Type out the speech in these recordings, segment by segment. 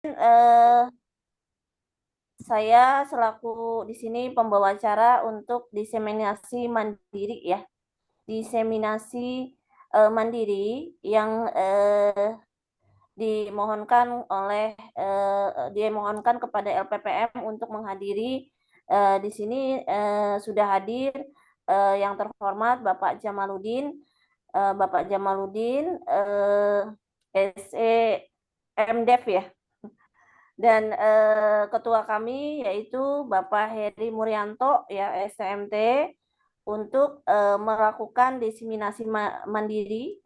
eh, saya selaku di sini pembawa acara untuk diseminasi mandiri ya. Diseminasi mandiri yang dimohonkan oleh dimohonkan kepada LPPM untuk menghadiri di sini sudah hadir yang terhormat Bapak Jamaludin, Bapak Jamaludin SE MDev ya, dan ketua kami yaitu Bapak Heri Muryanto ya STMT untuk melakukan diseminasi mandiri,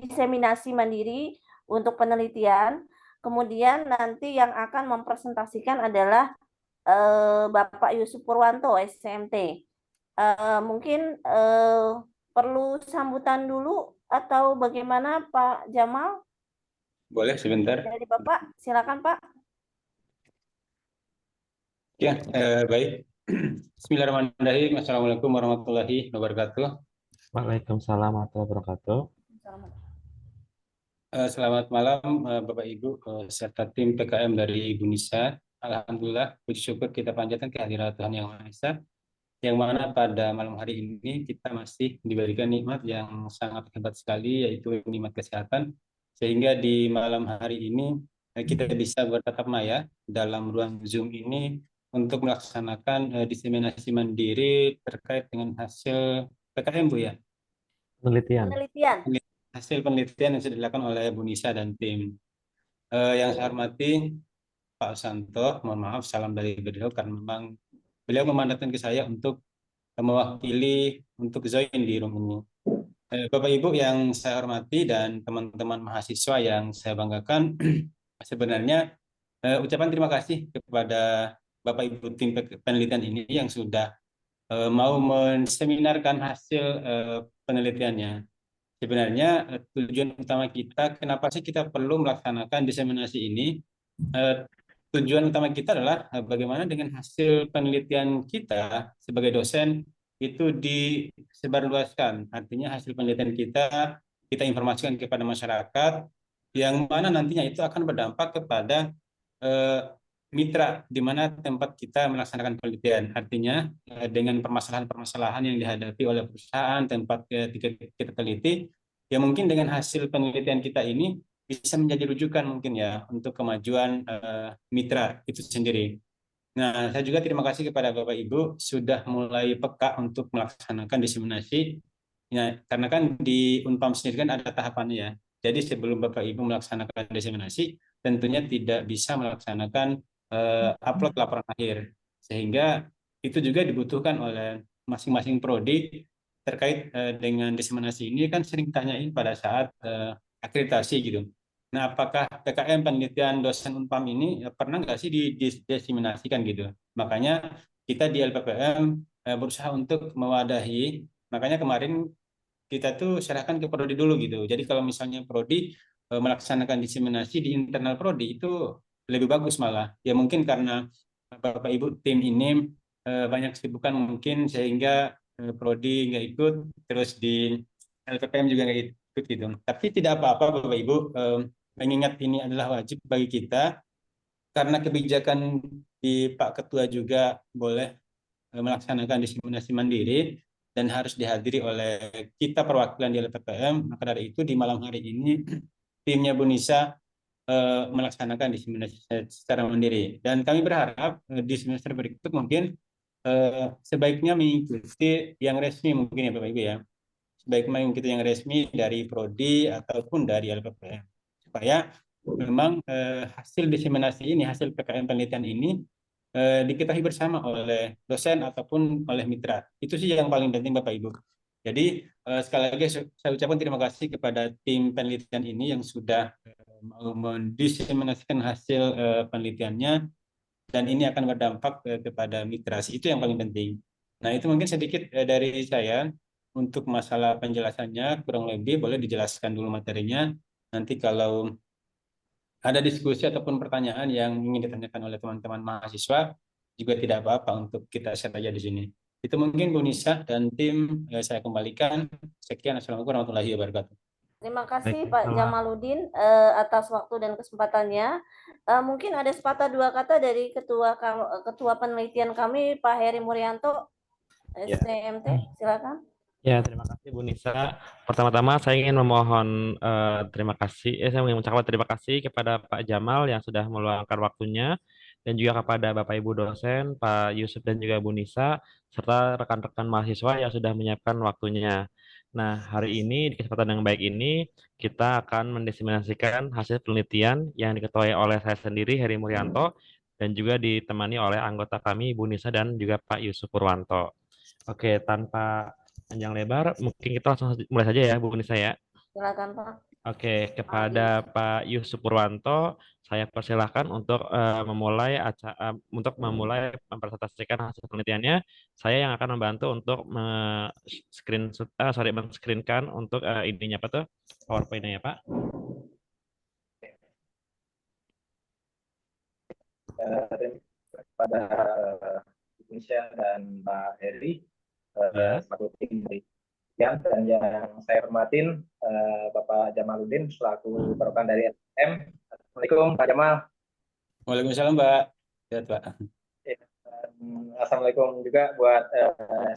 diseminasi mandiri untuk penelitian. Kemudian nanti yang akan mempresentasikan adalah Bapak Yusuf Purwanto SCMT. Mungkin perlu sambutan dulu atau bagaimana Pak Jamal? Boleh sebentar. Dari Bapak, silakan Pak. Ya, baik. Bismillahirrahmanirrahim. Assalamualaikum warahmatullahi wabarakatuh. Waalaikumsalam warahmatullahi wabarakatuh. Selamat malam Bapak Ibu serta tim PKM dari Bunisa. Alhamdulillah, puji syukur kita panjatkan kehadirat Tuhan Yang Maha Esa, yang mana pada malam hari ini kita masih diberikan nikmat yang sangat hebat sekali, yaitu nikmat kesehatan, sehingga di malam hari ini kita bisa bertatap maya dalam ruang Zoom ini untuk melaksanakan diseminasi mandiri terkait dengan hasil PKM, Bu ya. Penelitian. Hasil penelitian yang sudah dilakukan oleh Bu Nisa dan tim. Yang saya hormati Pak Santo, mohon maaf salam dari beliau karena memang beliau memandatkan ke saya untuk mewakili untuk join di room ini. Bapak Ibu yang saya hormati dan teman-teman mahasiswa yang saya banggakan, sebenarnya ucapan terima kasih kepada Bapak Ibu tim penelitian ini yang sudah mau menseminarkan hasil penelitiannya. Sebenarnya tujuan utama kita, kenapa sih kita perlu melaksanakan diseminasi ini? Tujuan utama kita adalah bagaimana dengan hasil penelitian kita sebagai dosen itu disebarluaskan. Artinya hasil penelitian kita informasikan kepada masyarakat, yang mana nantinya itu akan berdampak kepada eh, mitra di mana tempat kita melaksanakan penelitian. Artinya dengan permasalahan-permasalahan yang dihadapi oleh perusahaan tempat kita teliti, ya mungkin dengan hasil penelitian kita ini bisa menjadi rujukan mungkin ya untuk kemajuan mitra itu sendiri. Nah, saya juga terima kasih kepada Bapak Ibu sudah mulai peka untuk melaksanakan diseminasi. Ya, karena kan di Unpam sendiri kan ada tahapannya ya. Jadi sebelum Bapak Ibu melaksanakan diseminasi, tentunya tidak bisa melaksanakan upload laporan akhir. Sehingga itu juga dibutuhkan oleh masing-masing prodi terkait dengan diseminasi ini kan sering tanyain pada saat akreditasi gitu. Nah, apakah PKM penelitian dosen Unpam ini pernah nggak sih didiseminasikan gitu? Makanya kita di LPPM berusaha untuk mewadahi. Makanya kemarin kita tuh serahkan ke prodi dulu gitu. Jadi kalau misalnya prodi melaksanakan diseminasi di internal prodi itu lebih bagus malah. Ya mungkin karena Bapak Ibu tim ini banyak kesibukan mungkin sehingga prodi nggak ikut, terus di LPPM juga nggak ikut gitu. Tapi tidak apa-apa Bapak Ibu, mengingat ini adalah wajib bagi kita karena kebijakan di Pak Ketua juga boleh melaksanakan diseminasi mandiri dan harus dihadiri oleh kita perwakilan di LPPM. Maka dari itu di malam hari ini timnya Bu Nisa melaksanakan diseminasi secara mandiri. Dan kami berharap di semester berikut mungkin sebaiknya mengikuti yang resmi mungkin ya Bapak Ibu ya. Sebaiknya mengikuti yang resmi dari Prodi ataupun dari LPPM. Supaya memang hasil diseminasi ini, hasil PKM penelitian ini diketahui bersama oleh dosen ataupun oleh mitra. Itu sih yang paling penting Bapak Ibu. Jadi sekali lagi saya ucapkan terima kasih kepada tim penelitian ini yang sudah mau mendiseminasikan hasil penelitiannya dan ini akan berdampak kepada migrasi. Itu yang paling penting. Nah, itu mungkin sedikit dari saya untuk masalah penjelasannya, kurang lebih boleh dijelaskan dulu materinya. Nanti kalau ada diskusi ataupun pertanyaan yang ingin ditanyakan oleh teman-teman mahasiswa, juga tidak apa-apa untuk kita share aja di sini. Itu mungkin Bu Nisa dan tim saya kembalikan. Sekian, Assalamualaikum warahmatullahi wabarakatuh. Terima kasih Pak Waalaikumsalam. Jamaluddin atas waktu dan kesempatannya. Mungkin ada sepatah dua kata dari ketua penelitian kami Pak Heri Muryanto Ya. STMT, silakan. Ya, terima kasih Bu Nisa. Pertama-tama saya ingin memohon saya ingin mengucapkan terima kasih kepada Pak Jamal yang sudah meluangkan waktunya dan juga kepada Bapak Ibu dosen, Pak Yusuf dan juga Bu Nisa, serta rekan-rekan mahasiswa yang sudah menyiapkan waktunya. Nah, hari ini di kesempatan yang baik ini kita akan mendiseminasikan hasil penelitian yang diketuai oleh saya sendiri Heri Muryanto dan juga ditemani oleh anggota kami Bu Nisa dan juga Pak Yusuf Purwanto. Oke, tanpa panjang lebar, mungkin kita langsung mulai saja ya, Bu Nisa ya. Silakan Pak. Oke, kepada Pak Yusuf Purwanto, saya persilahkan untuk memulai mempresentasikan hasil penelitiannya. Saya yang akan membantu untuk men-screenkan untuk ininya apa tuh? PowerPoint-nya ya, Pak. Kepada Indonesia dan Pak Heri Ya. selaku tim dari dan yang saya hormatin Bapak Jamaluddin selaku perwakilan dari STM. Assalamualaikum Pak Jamal. Waalaikumsalam, Mbak. Sehat, Pak. Ya, Assalamualaikum juga buat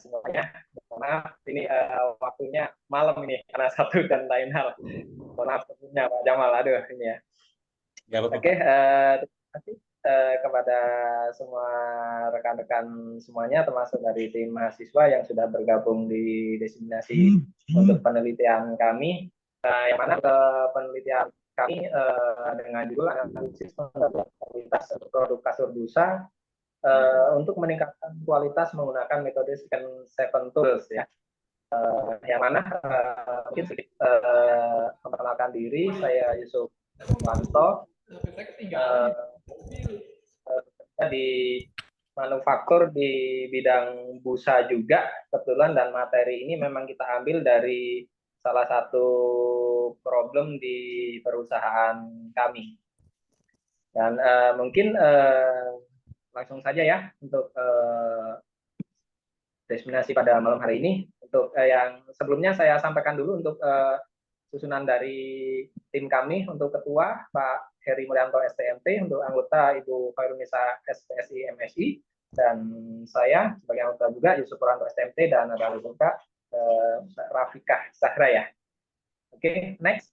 semuanya. Maaf ini waktunya malam ini karena satu dan lain hal. Mohon maaf sebelumnya Pak Jamal. Aduh ini ya. Nggak apa-apa, Oke, Pak. terima kasih kepada semua rekan-rekan semuanya, termasuk dari tim mahasiswa yang sudah bergabung di diseminasi untuk penelitian kami. Yang mana penelitian kami dengan judul analisis kualitas produk kasur busa untuk meningkatkan kualitas menggunakan metode Seven Tools ya. Yang mana mungkin sedikit memperkenalkan diri, saya Yusuf Wanto. Di manufaktur di bidang busa juga kebetulan, dan materi ini memang kita ambil dari salah satu problem di perusahaan kami. Dan mungkin langsung saja ya untuk diseminasi pada malam hari ini. Untuk yang sebelumnya saya sampaikan dulu untuk susunan dari tim kami. Untuk ketua Pak Heri Muryanto STMT, untuk anggota Ibu Khairunisa SPSI MSI, dan saya sebagai anggota juga Yusuf Purwanto STMT, dan ada juga Rafikah Zahra ya. Oke, next.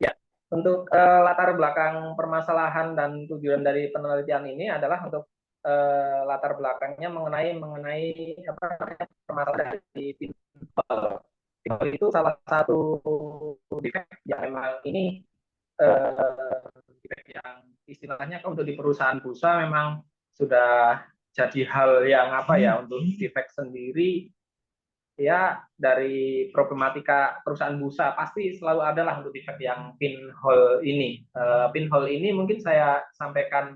Ya, untuk latar belakang permasalahan dan tujuan dari penelitian ini adalah untuk latar belakangnya mengenai apa namanya permasalahan dari pinball. Pinball itu salah satu defek yang memang ini defek yang istilahnya kalau untuk di perusahaan busa memang sudah jadi hal yang apa ya, untuk defek sendiri ya. Dari problematika perusahaan busa pasti selalu adalah untuk defek yang pinhole ini. Pinhole ini mungkin saya sampaikan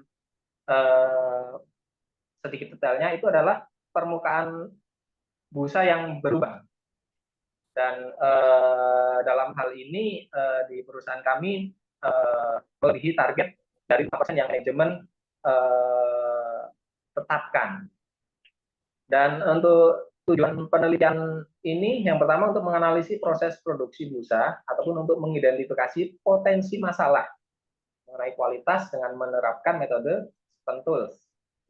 sedikit detailnya, itu adalah permukaan busa yang berubah. Dan dalam hal ini di perusahaan kami melebihi target dari 5% yang manajemen tetapkan. Dan untuk tujuan penelitian ini yang pertama untuk menganalisis proses produksi busa ataupun untuk mengidentifikasi potensi masalah mengenai kualitas dengan menerapkan metode Seven Tools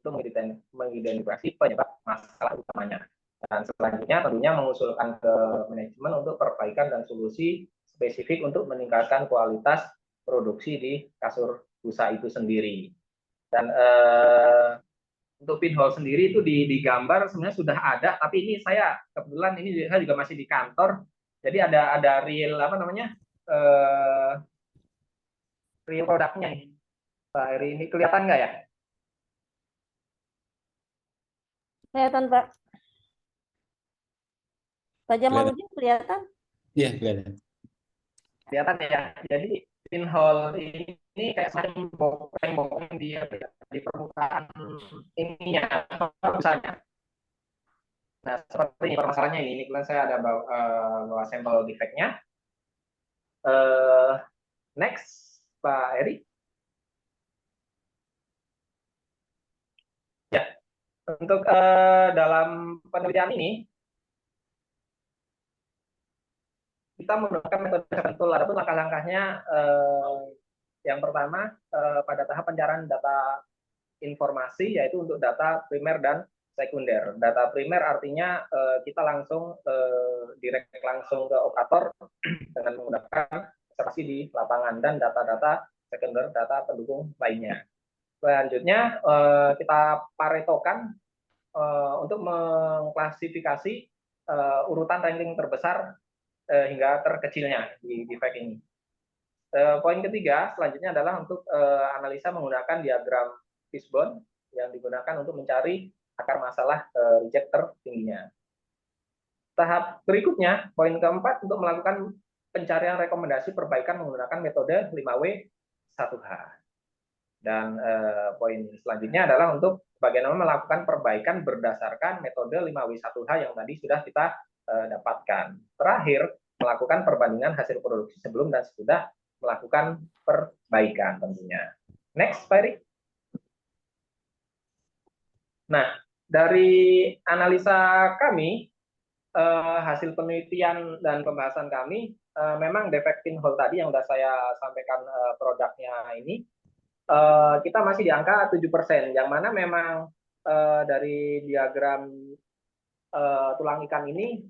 untuk mengidentifikasi penyebab masalah utamanya. Dan selanjutnya tentunya mengusulkan ke manajemen untuk perbaikan dan solusi spesifik untuk meningkatkan kualitas produksi di kasur busa itu sendiri. Dan untuk pinhole sendiri itu di gambar sebenarnya sudah ada, tapi ini saya kebetulan ini saya juga masih di kantor, jadi ada real apa namanya real produknya nih. Pak Eri, ini kelihatan nggak ya? Kelihatan Pak. Pak Jamaluddin kelihatan? Iya, kelihatan. Kelihatan ya. Jadi pinhole ini kayak semacam bokeng-bokeng dia di permukaan ininya, busanya. Nah, seperti ini permasalahannya ini. Kebetulan saya ada bawa sampel defeknya. Next, Pak Eri. Ya, untuk dalam penelitian ini kita menggunakan metode control. Adapun langkah-langkahnya, yang pertama pada tahap pencarian data informasi, yaitu untuk data primer dan sekunder. Data primer artinya kita langsung direct langsung ke operator dengan menggunakan observasi di lapangan, dan data-data sekunder, data pendukung lainnya. Selanjutnya kita paretokan untuk mengklasifikasi urutan ranking terbesar hingga terkecilnya di defect ini. Poin ketiga selanjutnya adalah untuk analisa menggunakan diagram fishbone yang digunakan untuk mencari akar masalah reject tertingginya. Tahap berikutnya, poin keempat, untuk melakukan pencarian rekomendasi perbaikan menggunakan metode 5W1H. Dan poin selanjutnya adalah untuk bagaimana melakukan perbaikan berdasarkan metode 5W1H yang tadi sudah kita dapatkan. Terakhir, melakukan perbandingan hasil produksi sebelum dan sesudah melakukan perbaikan tentunya. Next, Pak Erik. Nah, dari analisa kami, hasil penelitian dan pembahasan kami, memang defect pinhole tadi yang sudah saya sampaikan produknya ini, kita masih di angka 7%, yang mana memang dari diagram tulang ikan ini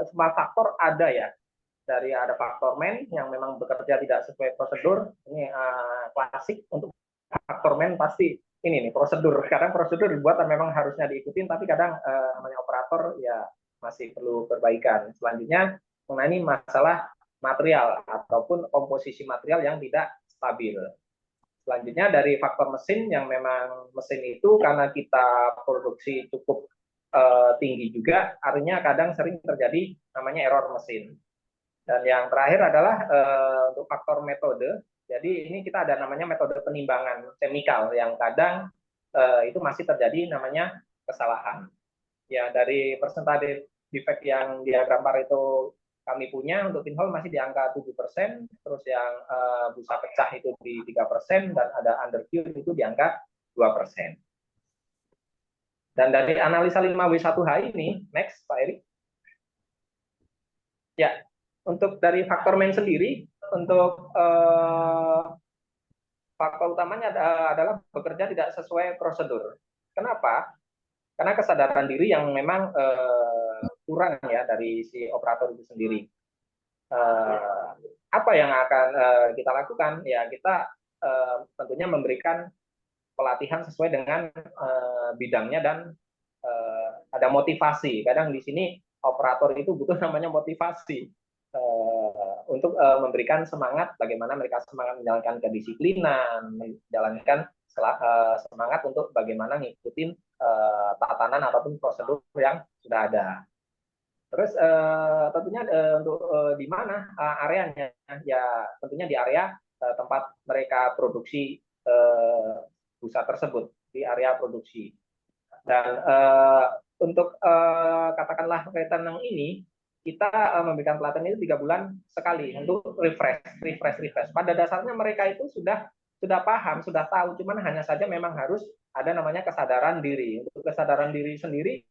semua faktor ada ya. Dari ada faktor man yang memang bekerja tidak sesuai prosedur, ini klasik. Untuk faktor man pasti ini nih prosedur. Kadang prosedur dibuat dan memang harusnya diikutin, tapi kadang namanya operator ya masih perlu perbaikan. Selanjutnya mengenai masalah material ataupun komposisi material yang tidak stabil. Selanjutnya dari faktor mesin, yang memang mesin itu karena kita produksi cukup tinggi juga, artinya kadang sering terjadi namanya error mesin. Dan yang terakhir adalah untuk faktor metode. Jadi ini kita ada namanya metode penimbangan chemical yang kadang itu masih terjadi namanya kesalahan. Ya, dari persentase defect yang diagram Pareto kami punya untuk pinhole masih di angka 7%, terus yang busa pecah itu di 3%, dan ada undercure itu di angka 2%. Dan dari analisa 5W1H ini, next Pak Erik. Ya, untuk dari faktor main sendiri, untuk faktor utamanya adalah bekerja tidak sesuai prosedur. Kenapa? Karena kesadaran diri yang memang kurang ya dari si operator itu sendiri. Apa yang akan kita lakukan? Ya, kita tentunya memberikan pelatihan sesuai dengan bidangnya, dan ada motivasi. Kadang di sini operator itu butuh namanya motivasi untuk memberikan semangat, bagaimana mereka semangat menjalankan kedisiplinan, menjalankan semangat untuk bagaimana ngikutin tatanan ataupun prosedur yang sudah ada. Terus tentunya untuk di mana areanya, ya tentunya di area tempat mereka produksi busa tersebut, di area produksi. Dan untuk katakanlah retenang ini, kita memberikan pelatihan itu 3 bulan sekali untuk refresh. Pada dasarnya mereka itu sudah paham, sudah tahu, cuman hanya saja memang harus ada namanya kesadaran diri. Untuk kesadaran diri sendiri,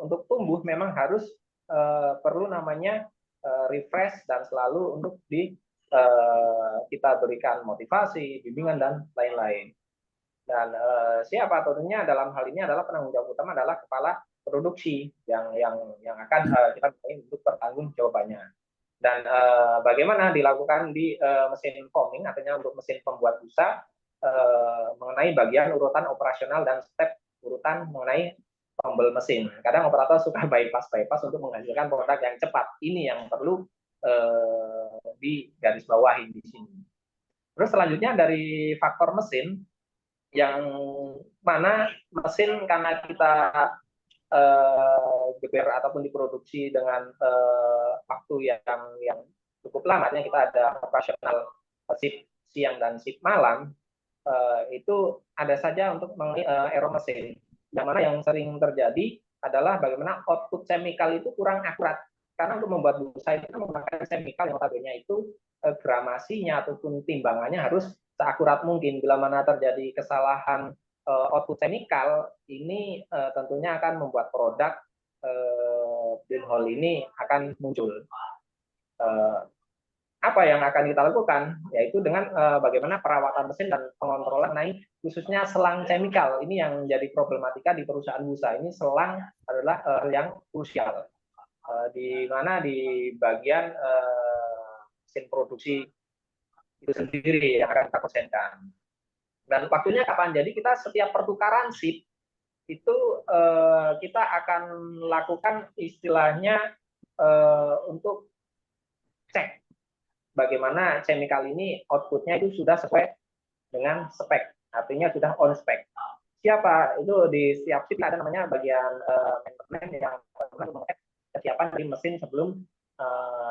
untuk tumbuh memang harus perlu namanya refresh, dan selalu untuk kita berikan motivasi, bimbingan, dan lain-lain. Dan siapa tentunya dalam hal ini adalah penanggung jawab utama adalah kepala produksi yang akan kita minta untuk bertanggung jawabannya. Dan bagaimana dilakukan di mesin foaming, artinya untuk mesin pembuat busa, mengenai bagian urutan operasional dan step urutan mengenai tombol mesin. Kadang operator suka bypass untuk menghasilkan produk yang cepat. Ini yang perlu digarisbawahi di sini. Terus selanjutnya dari faktor mesin, yang mana mesin karena kita geber ataupun diproduksi dengan waktu yang cukup lama, artinya kita ada operasional shift siang dan shift malam, itu ada saja untuk error mesin. Yang mana yang sering terjadi adalah bagaimana output chemical itu kurang akurat, karena untuk membuat busa itu menggunakan chemical yang notabene itu gramasinya ataupun timbangannya harus seakurat mungkin. Bila mana terjadi kesalahan output chemical, ini tentunya akan membuat produk pinhole ini akan muncul. Apa yang akan kita lakukan, yaitu dengan bagaimana perawatan mesin dan pengontrolan naik, khususnya selang chemical. Ini yang menjadi problematika di perusahaan busa. Ini selang adalah yang krusial, di mana di bagian mesin produksi itu sendiri yang akan kita konsentrasikan. Dan waktunya kapan? Jadi kita setiap pertukaran sip itu kita akan lakukan istilahnya untuk cek bagaimana chemical ini outputnya itu sudah sesuai dengan spek, artinya sudah on spec. Siapa itu di setiap sip ada namanya bagian maintenance yang mengecek kesiapan dari mesin sebelum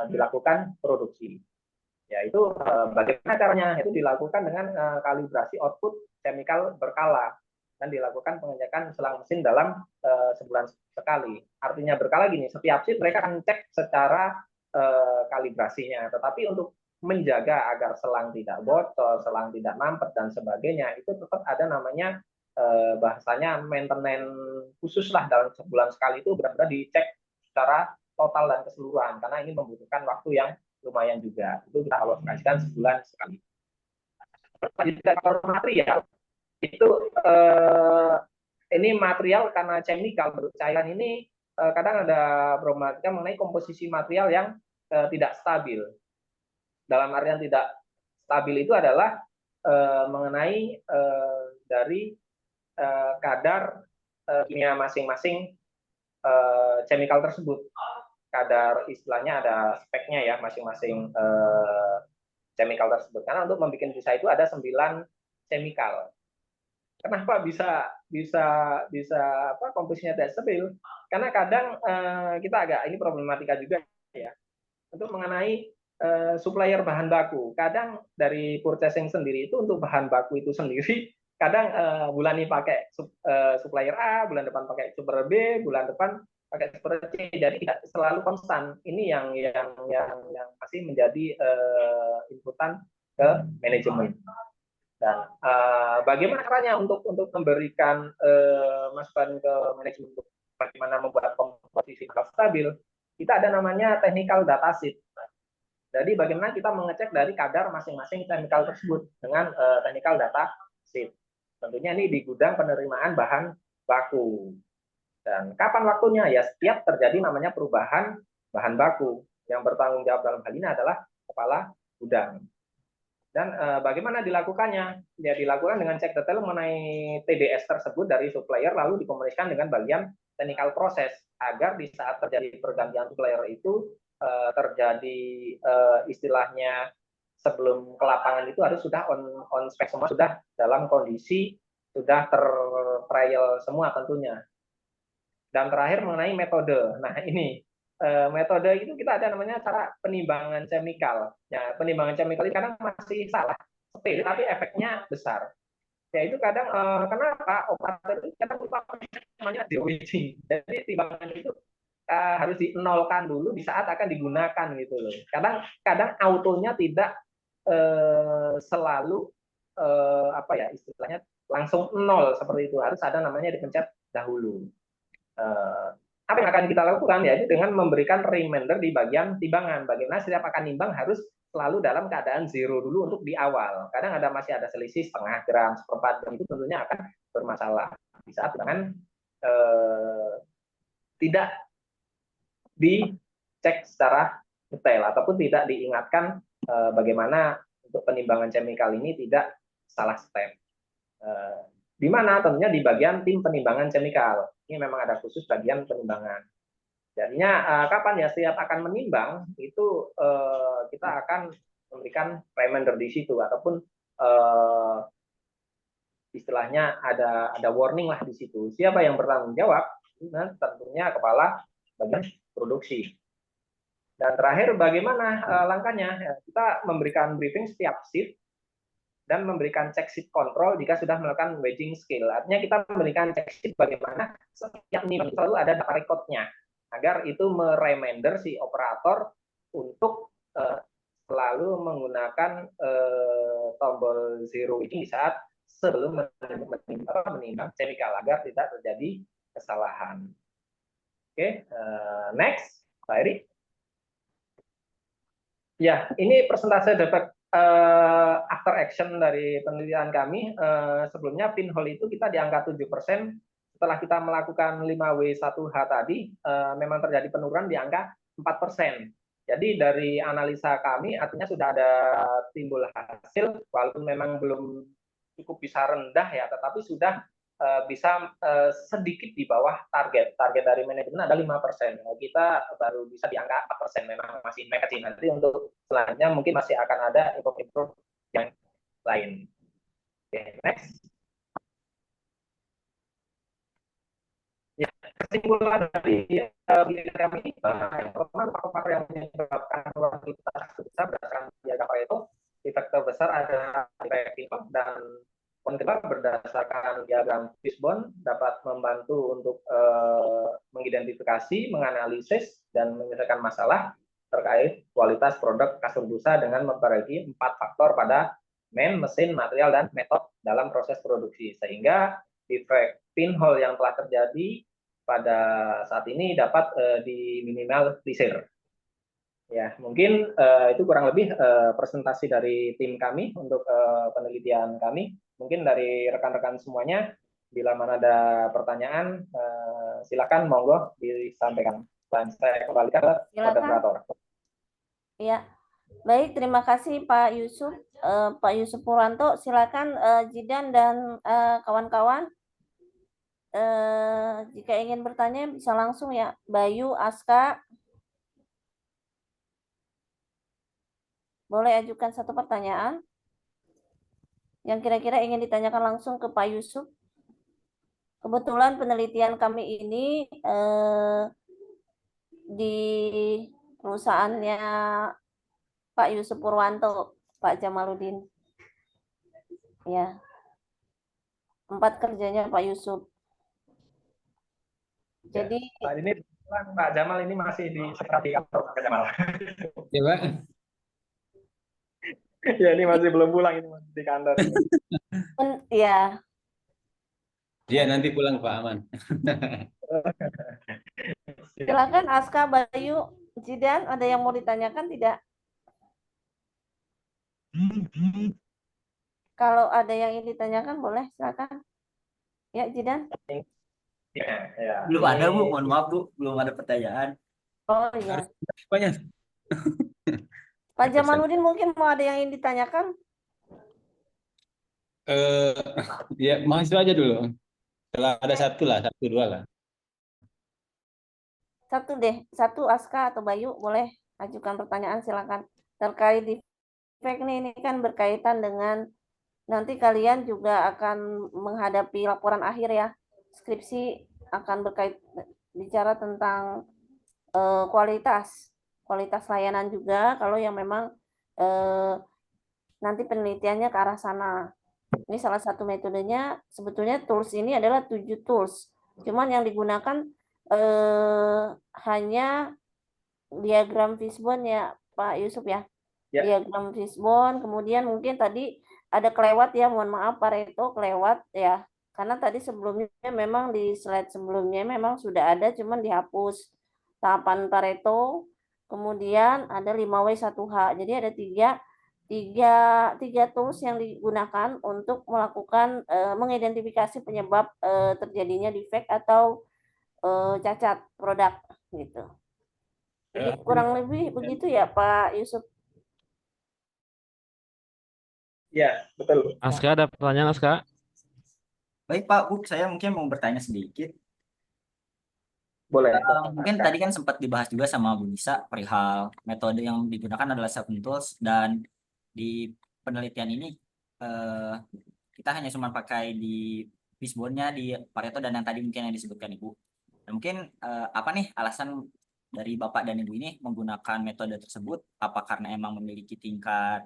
dilakukan produksi. Yaitu bagaimana caranya? Itu dilakukan dengan kalibrasi output chemical berkala dan dilakukan pengecekan selang mesin dalam sebulan sekali. Artinya berkala gini, setiap sip mereka akan cek secara kalibrasinya, tetapi untuk menjaga agar selang tidak bocor, selang tidak mampet dan sebagainya, itu tetap ada namanya bahasanya maintenance khusus lah dalam sebulan sekali, itu benar-benar dicek secara total dan keseluruhan, karena ini membutuhkan waktu yang lumayan juga. Itu kita alokasikan sebulan sekali. Kalau material itu ini material karena chemical cairan ini kadang ada problematika mengenai komposisi material yang tidak stabil. Dalam artian tidak stabil itu adalah mengenai dari kadar kimia masing-masing chemical tersebut. Kadar istilahnya ada speknya ya masing-masing chemical tersebut. Karena untuk membuat busa itu ada 9 chemical. Kenapa bisa apa komposisinya tidak stabil? Karena kadang kita agak ini problematika juga ya untuk mengenai supplier bahan baku. Kadang dari purchasing sendiri itu untuk bahan baku itu sendiri kadang bulan ini pakai supplier A, bulan depan pakai supplier B, bulan depan pakai supplier C. Jadi tidak selalu konstan. Ini yang masih menjadi inputan ke manajemen. Dan bagaimana caranya untuk memberikan masukan ke manajemen untuk bagaimana membuat komposisi stabil? Kita ada namanya technical data sheet. Jadi bagaimana kita mengecek dari kadar masing-masing chemical tersebut dengan technical data sheet. Tentunya ini di gudang penerimaan bahan baku. Dan kapan waktunya? Ya setiap terjadi namanya perubahan bahan baku. Yang bertanggung jawab dalam hal ini adalah kepala gudang. Dan bagaimana dilakukannya? Ya dilakukan dengan cek detail mengenai TDS tersebut dari supplier, lalu dikomunikasikan dengan bagian technical proses agar di saat terjadi pergantian supplier itu terjadi istilahnya sebelum ke lapangan itu harus sudah on spec semua, sudah dalam kondisi sudah tertrial semua tentunya. Dan terakhir mengenai metode. Nah ini metode itu kita ada namanya cara penimbangan chemical. Ya, penimbangan chemical ini kadang masih salah, sepele tapi efeknya besar. Yaitu kadang kenapa operator itu kadang lupa namanya de-weighting. Jadi timbangan itu harus dinolkan dulu di saat akan digunakan gitu loh. Kadang autonya tidak selalu apa ya istilahnya langsung nol seperti itu. Harus ada namanya dipencet dahulu. Apa yang akan kita lakukan yaitu dengan memberikan reminder di bagian timbangan. Bagaimana setiap akan nimbang harus selalu dalam keadaan zero dulu untuk di awal. Kadang masih ada selisih setengah gram, seperempat gram, itu tentunya akan bermasalah di saat timbangan tidak dicek secara detail ataupun tidak diingatkan bagaimana untuk penimbangan chemical ini tidak salah step. Di mana tentunya di bagian tim penimbangan chemical. Ini memang ada khusus bagian penimbangan. Jadinya kapan ya setiap akan menimbang itu kita akan memberikan reminder di situ ataupun istilahnya ada warning lah di situ. Siapa yang bertanggung jawab? Nah, tentunya kepala bagian produksi. Dan terakhir bagaimana langkahnya? Kita memberikan briefing setiap shift dan memberikan check sheet control jika sudah melakukan wedging scale. Artinya kita memberikan check sheet bagaimana setiap nimbang selalu ada data recordnya agar itu mereminder si operator untuk selalu menggunakan tombol zero ini saat sebelum menimbang chemical agar tidak terjadi kesalahan. Oke, next, Pak Eri. Ya, ini persentase defect after action dari penelitian kami. Sebelumnya pinhole itu kita di angka 7%. Setelah kita melakukan 5W1H tadi, memang terjadi penurunan di angka 4%. Jadi dari analisa kami artinya sudah ada timbul hasil, walaupun memang belum cukup bisa rendah ya, tetapi sudah bisa sedikit di bawah target. Target dari manajemen ada 5%. Kita baru bisa di angka 4%, memang masih kecil. Nanti untuk selanjutnya mungkin masih akan ada improve yang lain. Oke, next. Ya, kesimpulan dari penelitian kami, yang pertama faktor yang menyebabkan volatilitas besar berdasarkan biaya itu, faktor besar ada efek dan kedua berdasarkan diagram fishbone dapat membantu untuk mengidentifikasi, menganalisis dan menyelesaikan masalah terkait kualitas produk kasur busa dengan memperbaiki 4 faktor pada mesin, material, dan metode dalam proses produksi, sehingga defect pinhole yang telah terjadi pada saat ini dapat diminimalisir. Ya, mungkin itu kurang lebih presentasi dari tim kami untuk penelitian kami. Mungkin dari rekan-rekan semuanya, bila mana ada pertanyaan, silakan monggo disampaikan. Dan saya kembalikan ke moderator. Ya, baik, terima kasih Pak Yusuf. Pak Yusuf Purwanto, silakan Jidan dan kawan-kawan. Jika ingin bertanya bisa langsung ya, Bayu, Aska. Boleh ajukan satu pertanyaan yang kira-kira ingin ditanyakan langsung ke Pak Yusuf. Kebetulan penelitian kami ini di perusahaannya Pak Yusuf Purwanto, Pak Jamaludin. Ya, tempat kerjanya Pak Yusuf. Jadi ini Pak Jamal ini masih di sekretaris kantor Pak Jamal. Ya, Pak. Ya, ini masih belum pulang, ini masih di kantor. Ya. Dia nanti pulang Pak Aman. Silakan Aska, Bayu, Jidan, ada yang mau ditanyakan tidak? Kalau ada yang ingin ditanyakan boleh, silakan. Ya, Jidan. Ya. Belum ada Bu, mohon maaf Bu, belum ada pertanyaan. Oh iya. Banyak. Pak Jamaludin mungkin mau ada yang ingin ditanyakan? Ya mahasiswa aja dulu. Kalau ada satu lah, satu dua lah. Satu deh, satu Aska atau Bayu boleh ajukan pertanyaan, silakan. Terkait defect ini kan berkaitan dengan nanti kalian juga akan menghadapi laporan akhir ya. Skripsi akan bicara tentang kualitas layanan juga, kalau yang memang nanti penelitiannya ke arah sana. Ini salah satu metodenya, sebetulnya tools ini adalah 7 tools. Cuman yang digunakan hanya diagram fishbone ya Pak Yusuf ya. Diagram fishbone, kemudian mungkin tadi ada kelewat ya, mohon maaf Pareto kelewat ya. Karena tadi sebelumnya memang di slide sebelumnya memang sudah ada, cuman dihapus tahapan Pareto. Kemudian ada 5W1H. Jadi ada tiga tools yang digunakan untuk melakukan mengidentifikasi penyebab terjadinya defect atau cacat produk gitu. Jadi kurang lebih begitu ya Pak Yusuf. Ya, betul. Aska, ada pertanyaan Aska? Baik Pak, Bu, saya mungkin mau bertanya sedikit. Boleh. Mungkin tadi kan sempat dibahas juga sama Bu Nisa perihal metode yang digunakan adalah seven tools, dan di penelitian ini kita hanya cuma pakai di fishbone-nya, di Pareto, dan yang tadi mungkin yang disebutkan Ibu. Dan mungkin apa nih alasan dari Bapak dan Ibu ini menggunakan metode tersebut? Apa karena emang memiliki tingkat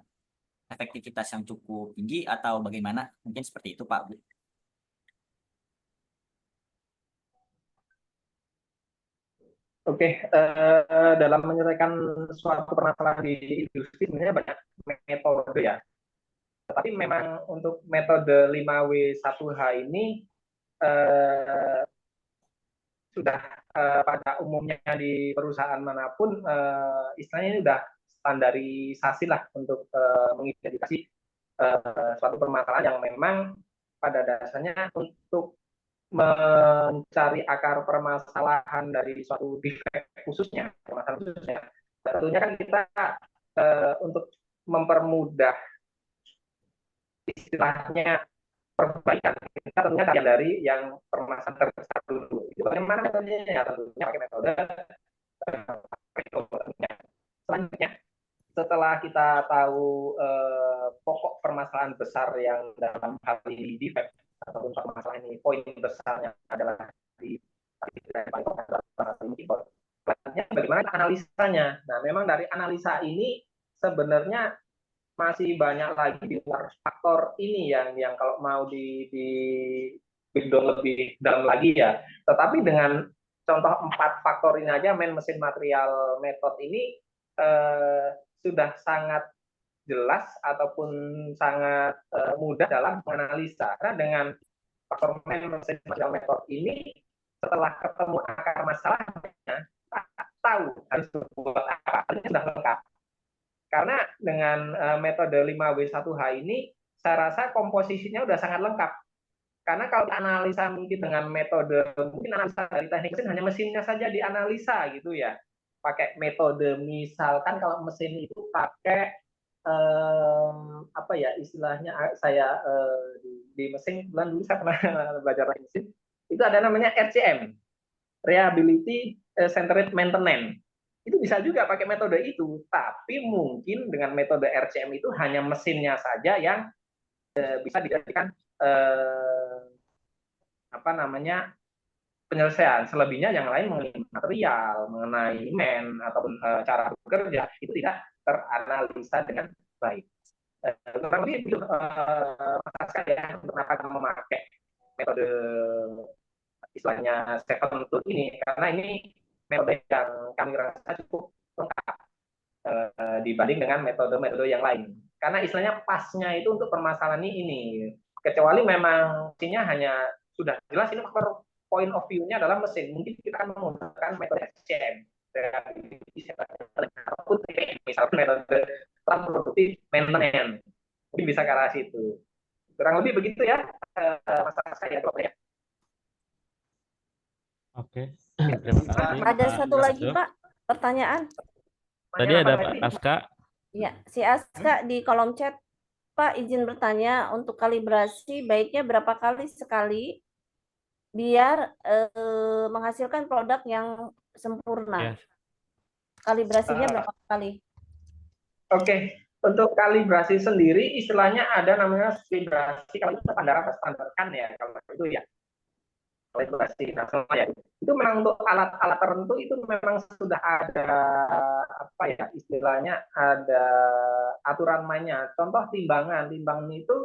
efektivitas yang cukup tinggi atau bagaimana? Mungkin seperti itu Pak, Bu. Oke, dalam menyelesaikan suatu permasalahan di industri sebenarnya banyak metode ya. Tapi memang untuk metode 5W1H ini sudah pada umumnya di perusahaan manapun istilahnya ini sudah standarisasi lah untuk mengidentifikasi suatu permasalahan yang memang pada dasarnya untuk mencari akar permasalahan dari suatu defek khususnya, permasalahan khususnya. Tentunya kan kita untuk mempermudah istilahnya perbaikan, kita tentunya kajian dari yang permasalahan terbesar dulu. Itu bagaimana metodenya? Tentunya pakai metode selanjutnya. Setelah kita tahu pokok permasalahan besar yang dalam hal ini defect ataupun permasalahan ini poin besarnya adalah di bagaimana analisanya. Nah, memang dari analisa ini sebenarnya masih banyak lagi di luar faktor ini yang kalau mau di breakdown lebih dalam lagi ya. Tetapi dengan contoh 4 faktor ini aja, mesin, material, metode ini sudah sangat jelas ataupun sangat mudah dalam menganalisa. Karena dengan faktor mesin, material, metode ini, setelah ketemu akar masalahnya, tahu harus berbuat apa, artinya sudah lengkap. Karena dengan metode 5W1H ini, saya rasa komposisinya sudah sangat lengkap. Karena kalau analisa mungkin dengan metode, mungkin analisa dari teknik mesin hanya mesinnya saja dianalisa gitu ya. Pakai metode misalkan kalau mesin itu pakai apa ya istilahnya, saya di mesin bulan dulu saya pernah belajar mesin, itu ada namanya RCM, Reliability Centered Maintenance. Itu bisa juga pakai metode itu, tapi mungkin dengan metode RCM itu hanya mesinnya saja yang bisa dijadikan apa namanya penyelesaian. Selebihnya yang lain mengenai material, mengenai ataupun cara bekerja itu tidak teranalisa dengan baik. Kurang lebih itu maka ya untuk akan memakai metode istilahnya seven tool ini, karena ini metode yang kami rasa cukup lengkap dibanding dengan metode-metode yang lain. Karena istilahnya pasnya itu untuk permasalahan ini, kecuali memang mesinnya hanya sudah jelas ini faktor point of view-nya adalah mesin, mungkin kita akan menggunakan metode SCM ataupun misalnya metode produktif maintenance, mungkin bisa ke arah situ. Kurang lebih begitu ya, masalah saya ya. Oke, terima kasih. Ada Pak satu lagi Abdul. Pak, pertanyaan. Tadi ada Pak Aska. Ya, si Aska di kolom chat, Pak izin bertanya, untuk kalibrasi baiknya berapa kali sekali biar menghasilkan produk yang sempurna? Yes. Kalibrasinya berapa kali? Oke, untuk kalibrasi sendiri istilahnya ada namanya kalibrasi, kalau itu standarkan ya, kalau itu ya kalibrasi nasional ya. Itu memang untuk alat-alat tertentu itu memang sudah ada apa ya istilahnya, ada aturan mainnya. Contoh timbangan itu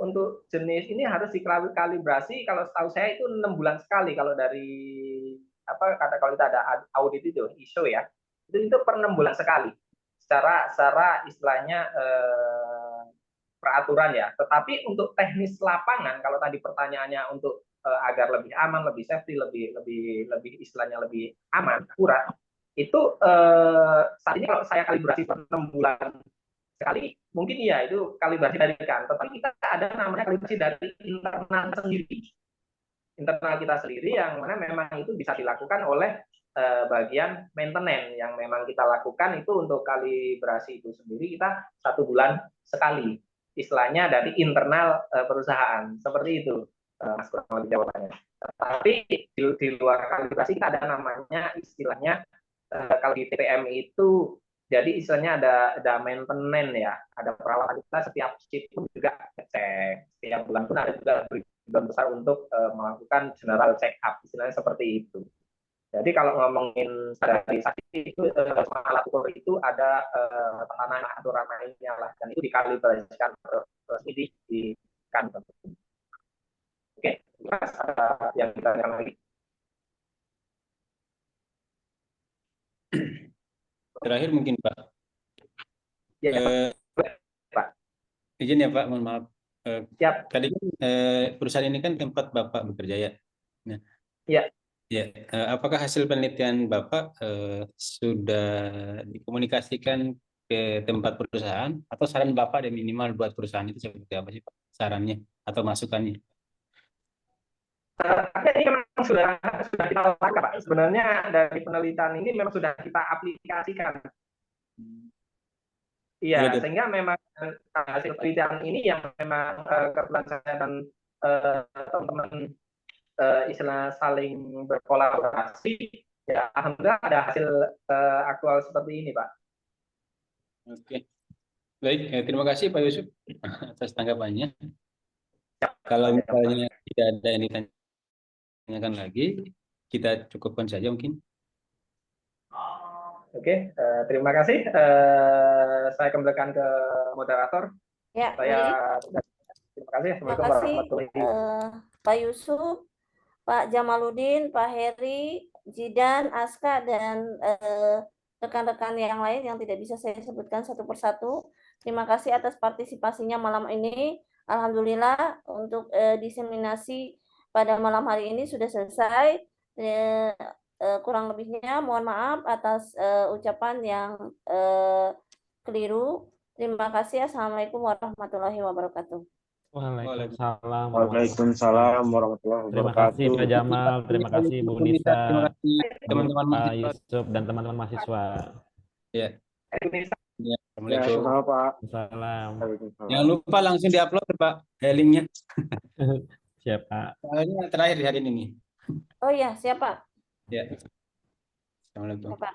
untuk jenis ini harus dikalibrasi, kalau setahu saya itu 6 bulan sekali kalau dari apa kata kalau kita ada audit itu ISO ya. Itu per 6 bulan sekali. Secara istilahnya peraturan ya. Tetapi untuk teknis lapangan, kalau tadi pertanyaannya untuk agar lebih aman, lebih safety, lebih istilahnya lebih aman, akurat, itu saat ini kalau saya kalibrasi per 6 bulan sekali, mungkin iya itu kalibrasi dari kantor. Tapi kita ada namanya kalibrasi dari internal sendiri. Internal kita sendiri yang mana memang itu bisa dilakukan oleh bagian maintenance, yang memang kita lakukan itu untuk kalibrasi itu sendiri kita 1 bulan sekali, istilahnya dari internal perusahaan, seperti itu Mas kurang lebih jawabannya. Tapi di luar kalibrasi kita ada namanya istilahnya kalau di TPM itu jadi istilahnya ada maintenance ya, ada perawatan kita setiap shift pun juga cek, setiap bulan pun ada juga breakdown besar untuk melakukan general check up, istilahnya seperti itu. Jadi kalau ngomongin standarisasi itu alat ukur itu ada tatanan aturan mainnya lah, dan itu dikalibrasikan terus ini di kantor. Oke, Mas, yang kita lihat lagi. Terakhir mungkin Pak. Ya, Pak. Izin ya Pak, mohon maaf. Siap. Tadi perusahaan ini kan tempat Bapak bekerja ya. Nah, ya. Ya, apakah hasil penelitian Bapak sudah dikomunikasikan ke tempat perusahaan, atau saran Bapak dan minimal buat perusahaan itu seperti apa sih Pak? Sarannya atau masukannya? Tapi ini memang sudah kita lakukan, Pak. Sebenarnya dari penelitian ini memang sudah kita aplikasikan. Iya, Sudah di- sehingga memang hasil penelitian ini yang memang kebetulan saya dan teman-teman istilah saling berkolaborasi, ya alhamdulillah ada hasil aktual seperti ini, Pak. Oke. Baik, terima kasih Pak Yusuf atas tanggapannya. Kalau misalnya tidak ada yang ditanyakan lagi, kita cukupkan saja mungkin. Oke, terima kasih. Saya kembalikan ke moderator. Ya, Saya baik. terima kasih. Terima Assalamualaikum kasih warahmatullahi Pak Yusuf, Pak Jamaludin, Pak Heri, Jidan, Aska, dan rekan-rekan yang lain yang tidak bisa saya sebutkan satu persatu. Terima kasih atas partisipasinya malam ini. Alhamdulillah untuk diseminasi pada malam hari ini sudah selesai. Kurang lebihnya mohon maaf atas ucapan yang keliru. Terima kasih. Assalamualaikum warahmatullahi wabarakatuh. Waalaikumsalam. Waalaikumsalam warahmatullahi Terima kasih wabarakatuh. Pak Jamal, terima kasih Bu Nisa, Terima kasih teman-teman Pak mahasiswa. Yusuf, dan teman-teman mahasiswa. Ya. wabarakatuh. Ya, Ya, Assalamualaikum. sama Pak. Salam. Waalaikumsalam. Jangan lupa langsung diupload Pak linknya. Siap Pak. Soalnya terakhir di hari ini. Oh iya, siapa? Ya. Assalamualaikum. Siapa?